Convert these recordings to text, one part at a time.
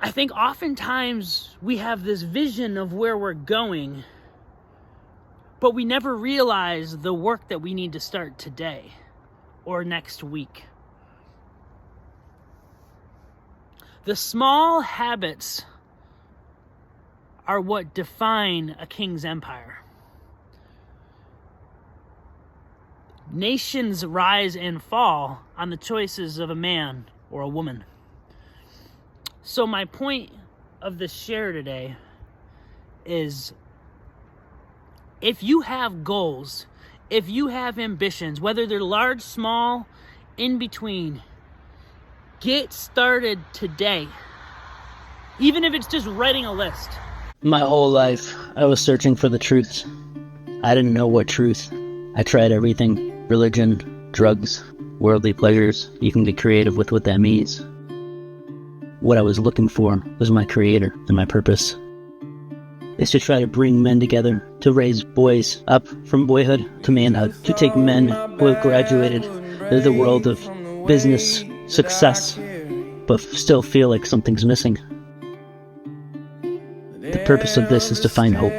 I think oftentimes we have this vision of where we're going, but we never realize the work that we need to start today or next week. The small habits are what define a king's empire. Nations rise and fall on the choices of a man or a woman. So my point of this share today is, if you have goals, if you have ambitions, whether they're large, small, in between, get started today. Even if it's just writing a list. My whole life, I was searching for the truth. I didn't know what truth. I tried everything. Religion, drugs, worldly pleasures. You can get creative with what that means. What I was looking for was my creator and my purpose. Is to try to bring men together, to raise boys up from boyhood to manhood, to take men who have graduated to the world of business, success, but still feel like something's missing. The purpose of this is to find hope,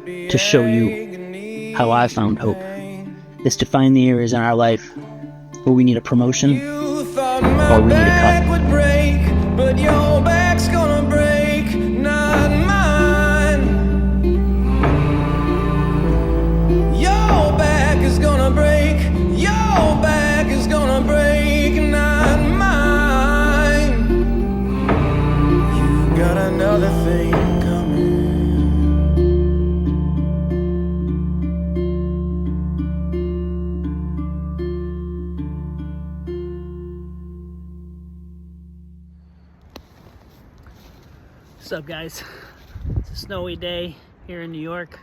to show you how I found hope, is to find the areas in our life where we need a promotion or we need a cut. But your back's gonna break, not mine. Your back is gonna break, your back is gonna break, not mine. You got another thing coming. What's up, guys? It's a snowy day here in New York.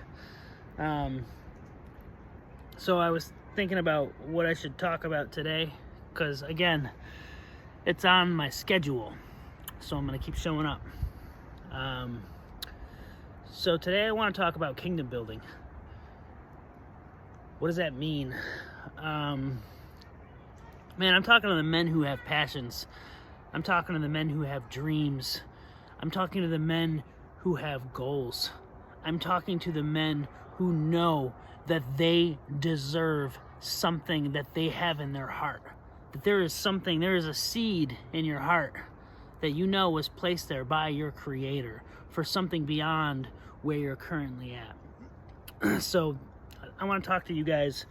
So I was thinking about what I should talk about today, because again, it's on my schedule, so I'm gonna keep showing up. So today I want to talk about kingdom building. What does that mean? Man, I'm talking to the men who have passions. I'm talking to the men who have dreams. I'm talking to the men who have goals. I'm talking to the men who know that they deserve something that they have in their heart. That there is something, there is a seed in your heart that you know was placed there by your Creator for something beyond where you're currently at. So I want to talk to you guys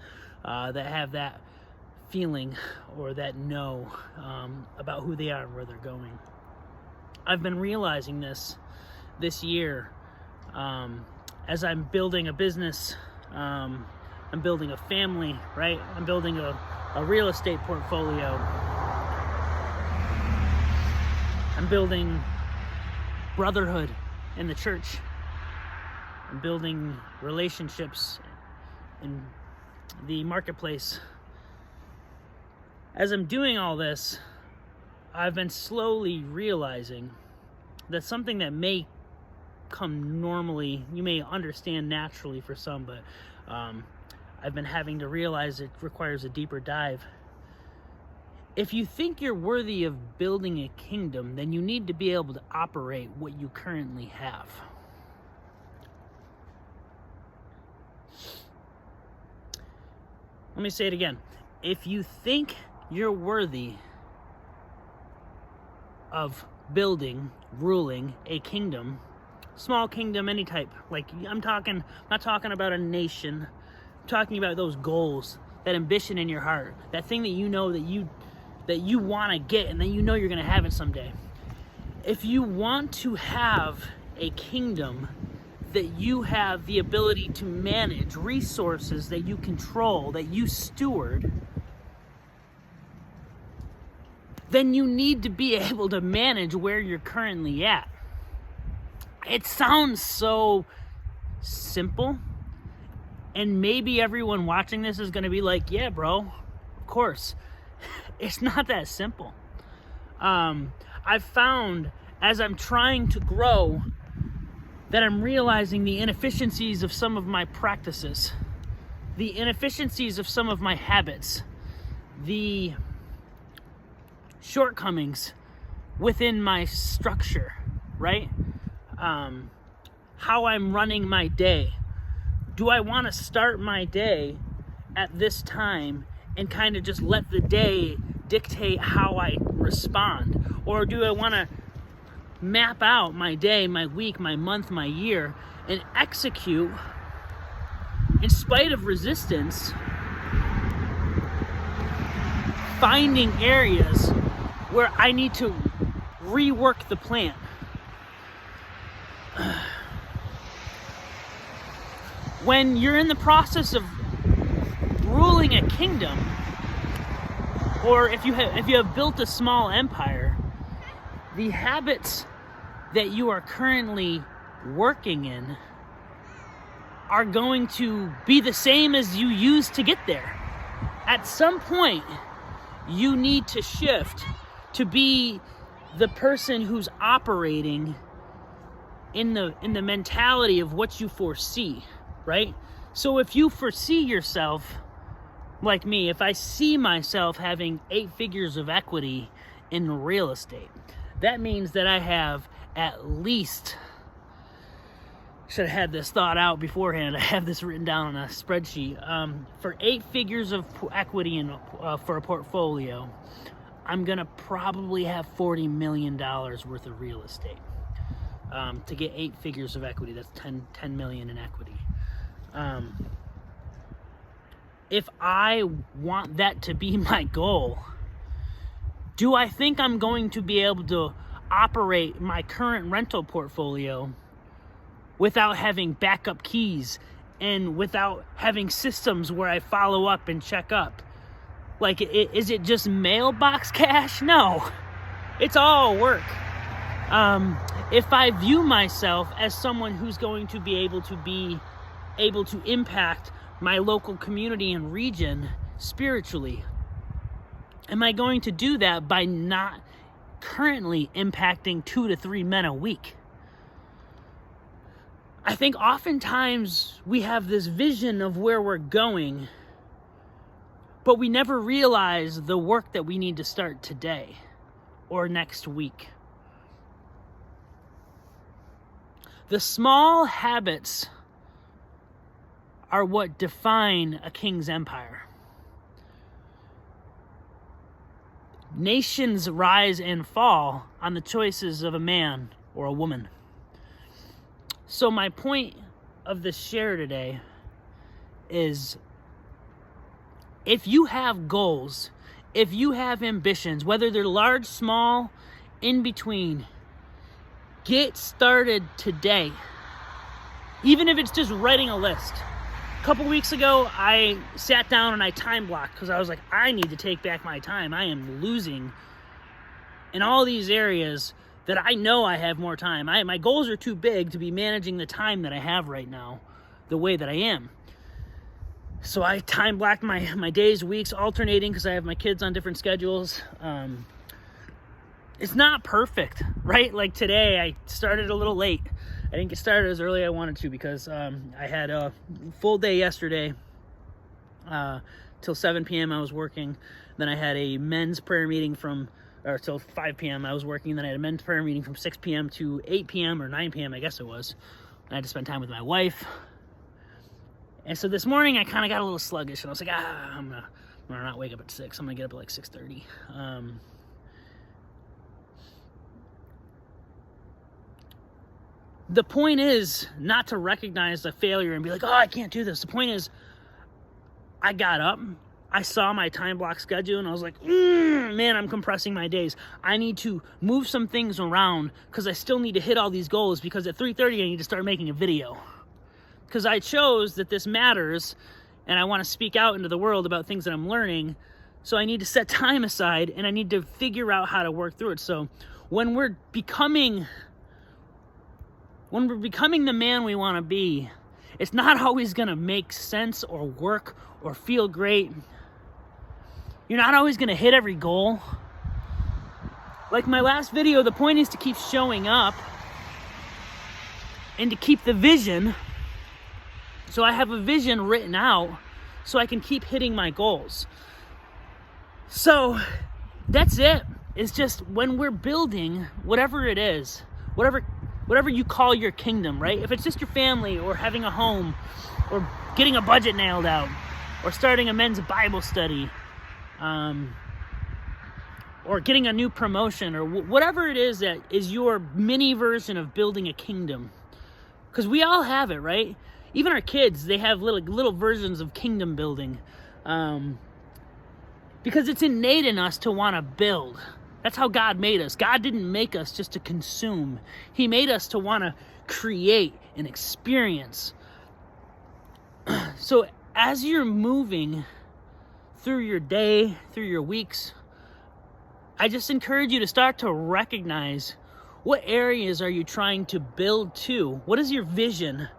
that have that feeling or that know about who they are and where they're going. I've been realizing this year as I'm building a business, I'm building a family, right? I'm building a real estate portfolio. I'm building brotherhood in the church. I'm building relationships in the marketplace. As I'm doing all this, I've been slowly realizing that something that may come normally, you may understand naturally for some, but I've been having to realize it requires a deeper dive. If you think you're worthy of building a kingdom, then you need to be able to operate what you currently have. Let me say it again. If you think you're worthy of building, ruling a kingdom, small kingdom, any type, like I'm not talking about a nation, I'm talking about those goals, that ambition in your heart, that thing that you know that you want to get and that you know you're going to have it someday. If you want to have a kingdom that you have the ability to manage, resources that you control, that you steward, then you need to be able to manage where you're currently at. It sounds so simple, and maybe everyone watching this is going to be like, yeah, bro, of course. It's not that simple. I've found as I'm trying to grow that I'm realizing the inefficiencies of some of my practices, the inefficiencies of some of my habits, the shortcomings within my structure, right? How I'm running my day. Do I want to start my day at this time and kind of just let the day dictate how I respond? Or do I want to map out my day, my week, my month, my year, and execute in spite of resistance, finding areas where I need to rework the plan? When you're in the process of ruling a kingdom, or if you have built a small empire, the habits that you are currently working in are going to be the same as you used to get there. At some point, you need to shift to be the person who's operating in the mentality of what you foresee, right? So if you foresee yourself, like me, if I see myself having 8 figures of equity in real estate, that means that I have at least, should have had this thought out beforehand. I have this written down on a spreadsheet. For 8 figures of equity for a portfolio, I'm gonna probably have $40 million worth of real estate. To get 8 figures of equity, that's 10 million in equity. If I want that to be my goal, do I think I'm going to be able to operate my current rental portfolio without having backup keys and without having systems where I follow up and check up? Like, is it just mailbox cash? No, it's all work. If I view myself as someone who's going to be able to impact my local community and region spiritually, am I going to do that by not currently impacting 2 to 3 men a week? I think oftentimes we have this vision of where we're going, but we never realize the work that we need to start today or next week. The small habits are what define a king's empire. Nations rise and fall on the choices of a man or a woman. So my point of this share today is, if you have goals, if you have ambitions, whether they're large, small, in between, get started today. Even if it's just writing a list. A couple weeks ago, I sat down and I time blocked because I was like, I need to take back my time. I am losing in all these areas that I know I have more time. My goals are too big to be managing the time that I have right now the way that I am. So I time blocked my days, weeks, alternating because I have my kids on different schedules. It's not perfect, right? Like today, I started a little late. I didn't get started as early as I wanted to because I had a full day yesterday till 7 p.m. I was working. Then I had a men's prayer meeting till 5 p.m. I was working. Then I had a men's prayer meeting from 6 p.m. to 8 p.m. or 9 p.m. I guess it was. And I had to spend time with my wife. And so this morning I kind of got a little sluggish, and I was like, I'm gonna not wake up at 6. I'm gonna get up at like 6:30. The point is not to recognize the failure and be like, oh, I can't do this. The point is, I got up, I saw my time block schedule, and I was like, man, I'm compressing my days. I need to move some things around because I still need to hit all these goals, because at 3:30 I need to start making a video. Because I chose that this matters and I want to speak out into the world about things that I'm learning. So I need to set time aside and I need to figure out how to work through it. So when we're becoming the man we want to be, it's not always going to make sense or work or feel great. You're not always going to hit every goal. Like my last video, the point is to keep showing up and to keep the vision. So I have a vision written out so I can keep hitting my goals. So that's it. It's just when we're building whatever it is, whatever you call your kingdom, right? If it's just your family, or having a home, or getting a budget nailed out, or starting a men's Bible study, or getting a new promotion, or whatever it is that is your mini version of building a kingdom. Because we all have it, right? Even our kids, they have little versions of kingdom building. Because it's innate in us to want to build. That's how God made us. God didn't make us just to consume. He made us to want to create and experience. So as you're moving through your day, through your weeks, I just encourage you to start to recognize, what areas are you trying to build to? What is your vision?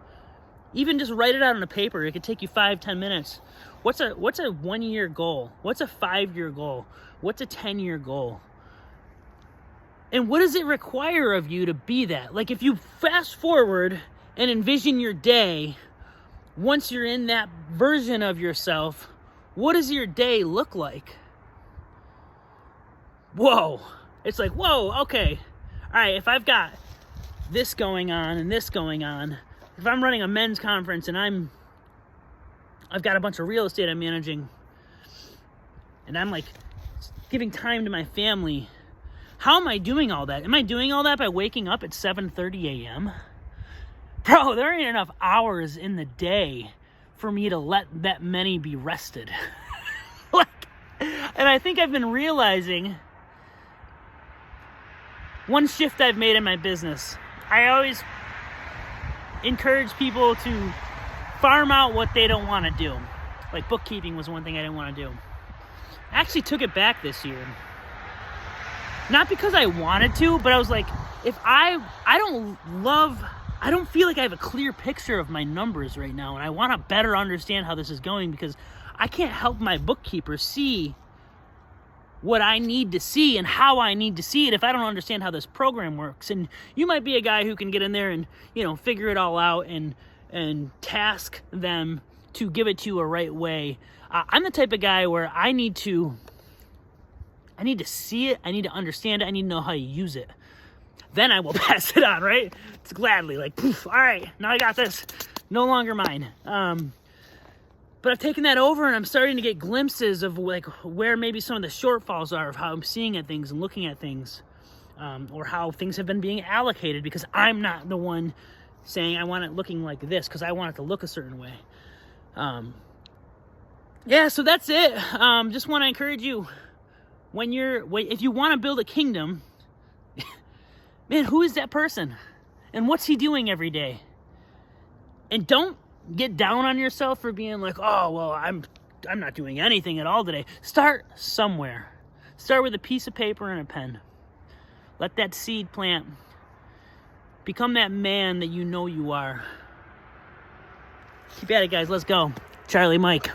Even just write it out on a paper. It could take you 5-10 minutes. What's a 1-year goal? What's a 5-year goal? What's a 10-year goal? And what does it require of you to be that? Like, if you fast forward and envision your day, once you're in that version of yourself, what does your day look like? Whoa. It's like, whoa, okay. All right, if I've got this going on and this going on, if I'm running a men's conference and I've got a bunch of real estate I'm managing, and I'm like giving time to my family, how am I doing all that? Am I doing all that by waking up at 7:30 a.m.? Bro, there ain't enough hours in the day for me to let that many be rested. And I think I've been realizing one shift I've made in my business. I always encourage people to farm out what they don't want to do. Like bookkeeping was one thing I didn't want to do. I actually took it back this year. Not because I wanted to, but I was like, if I don't feel like I have a clear picture of my numbers right now, and I want to better understand how this is going, because I can't help my bookkeeper see what I need to see and how I need to see it if I don't understand how this program works. And you might be a guy who can get in there and, figure it all out and task them to give it to you a right way. I'm the type of guy where I need to see it, I need to understand it, I need to know how to use it. Then I will pass it on, right? It's gladly, like, poof, all right, now I got this, no longer mine. But I've taken that over, and I'm starting to get glimpses of like where maybe some of the shortfalls are, of how I'm seeing at things and looking at things, or how things have been being allocated, because I'm not the one saying I want it looking like this, because I want it to look a certain way. So that's it. Just want to encourage you, if you want to build a kingdom, man, who is that person? And what's he doing every day? And don't get down on yourself for being like, oh, well, I'm not doing anything at all today. Start somewhere. Start with a piece of paper and a pen. Let that seed plant. Become that man that you know you are. Keep at it, guys. Let's go. Charlie Mike.